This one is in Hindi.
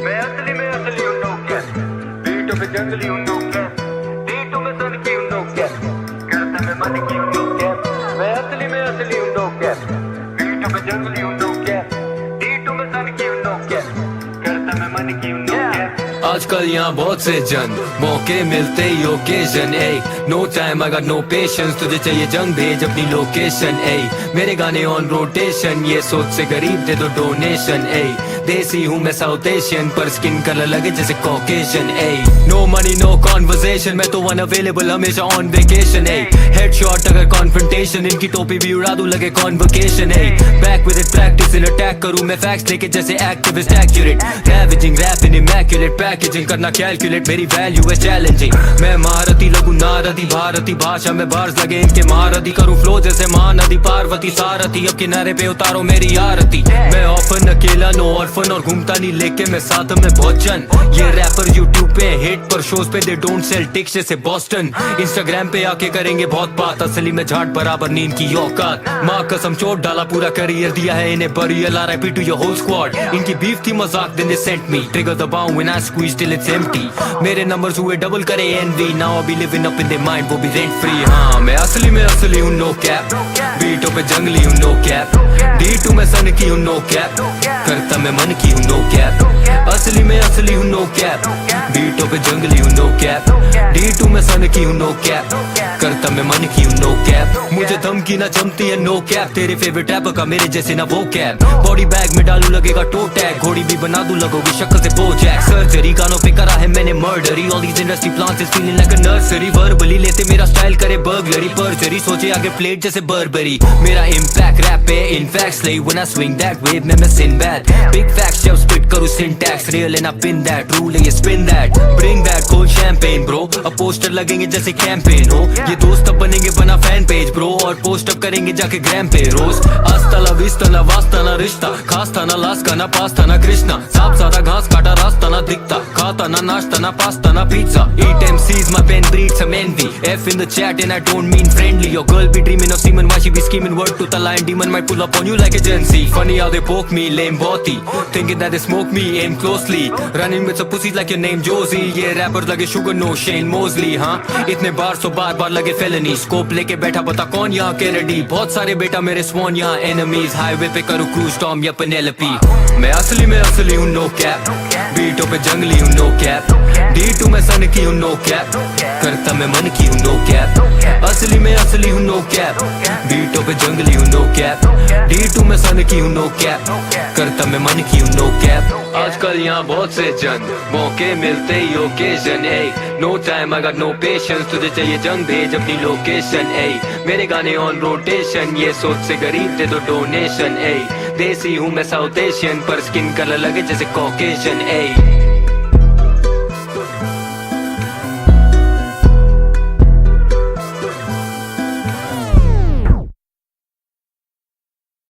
मैं असली हूँ नो कैप, बीटों पे जंगली हूँ नो कैप, बीटों में सन की हूँ नो कैप, करता मैं मन की हूँ नो कैप। मैं असली हूँ नो कैप, बीटों पे जंगली हूँ नो कैप, बीटों में सन की हूँ नो कैप, करता मैं मन की हूँ नो कैप। आजकल यहाँ बहुत से जन मौके मिलते ही ओकेजन ए no time I got no patience, तुझे चाहिए जंग भेज अपनी लोकेशन ए मेरे गाने ऑन रोटेशन, ये सोच से गरीब दे दो डोनेशन ए देसी हूँ मैं साउथ एशियन पर स्किन कलर लगे जैसे कॉकेशन ए नो मनी नो कॉन्वर्सेशन, मैं तो अनअवेलेबल हमेशा ऑन वेकेशन ए हेडशॉट अगर कॉन्फ्रंटेशन, इनकी टोपी भी उड़ा दूं लगे कॉन्वोकेशन ए back with it practice in attack करूं मैं फैक्ट्स लेके जैसे activist accurate ravaging rap in immaculate packaging करना कैलकुलेट मेरी वैल्यू है चैलेंजिंग। मैं महारथी लगूं नारदी भारती भाषा में बार्स लगे इनके महारथी करूं फ्लो जैसे महानदी पार्वती सारथी अब किनारे पे उतारो मेरी आरती। मैं ऑफन अकेला नो ऑर्फन और घूमता नहीं लेके मैं साथ में भोजन, ये रैपर यूट्यूब पे हिट पर शोज पे दे डोंट सेल टिक्स जैसे बॉस्टन, इंस्टाग्राम पे आके करेंगे बहुत बात असली में झाट बराबर नींद की औकात। माँ कसम चोट डाला पूरा करियर दिया है इन्हें burial RIP to your whole squad, इनकी बीफ थी मजाक then they sent me trigger दबाऊं when I squeeze till it's empty, मेरे नंबर्स हुए डबल करे envy now I be living up in their mind वो भी रेंट फ्री। हाँ मैं असली हूँ नो कैप, बीटों पे जंगली हूँ नो कैप, D2 में सन की हूँ नो कैप, करता मैं मन की हूँ नो कैप। असली हूँ नो कैप, बीटों पे जंगली हूँ नो कैप, D2 में सन की हूँ नो कैप, करता मैं मन की हूँ नो कैप। मुझे धमकी ना जमती है नो कैप, तेरे फेवरेट रैपर का मेरे जैसे ना वो कैप, बॉडी बैग में डालू लगेगा टो टैग, घोड़ी भी बना दूं लगोगी शक्ल से बोजैक, सर्जरी गानों पे करा है मैंने murdery, all these industry plants is feeling like a nursery, verbally लेते मेरा स्टाइल करे बर्गलरी परजरी, सोचे आगे प्लेट जैसे बर्बरी, मेरा इम्पैक्ट रैप पे in fact slave when I swing that wave मैं सिनबैड, बिग फैक्ट्स जब स्पिट करूं syntax real and I pin that rule ये spin that, bring back cold champagne bro, अब पोस्टर लगेंगे जैसे कैंपेन हो, ये दोस्त अब बनेंगे बना फैन पेज ब्रो, और पोस्ट अप करेंगे जाके ग्राम पे रोज, आस्ता ला विस्ता ना वास्ता ना रिश्ता, खास था ना लास का ना पास्ता ना कृष्णा, सांप सादा घास काटा रास्ता ना दिखता, खाता ना नाश्ता ना पास्ता ना pizza, eat MCs my pen breeds some envy, F in the chat and I don't mean friendly, your girl be dreaming of semen while she be scheming, word to the lion demon might pull up on you like a Gen-Z, funny how they poke me lame boti, thinking that they smoke me aim closely, running with some pussies like your name Josie, ये rappers लगे sugar no Shane Mosley, हाँ इतने बार सो बार बार लगे felony, स्कोप लेके बैठा बता कौन यहाँ के रेडी, बहुत सारे बेटा मेरे स्वान यहाँ enemies, हाईवे पे करूँ क्रूज टॉम या Penelope। मैं असली हूँ नो कैप, बीटों पे जंगली हूँ नो कैप, D2 में सन की हूँ नो कैप, करता मैं मन की हूँ नो कैप। असली हूँ नो कैप, बीटों पे जंगली हूँ नो कैप, D2 में सन की हूँ नो कैप, करता मैं मन की हूँ नो कैप। आजकल यहाँ बहुत से जन मौके मिलते ही ओकेजन ए no time I got no patience, तुझे चाहिए जंग भेज अपनी लोकेशन ए मेरे गाने ऑन रोटेशन, ये सोच से गरीब दे दो डोनेशन ए देसी हूँ मैं साउथ एशियन पर स्किन कलर लगे जैसे कॉकेशन ए।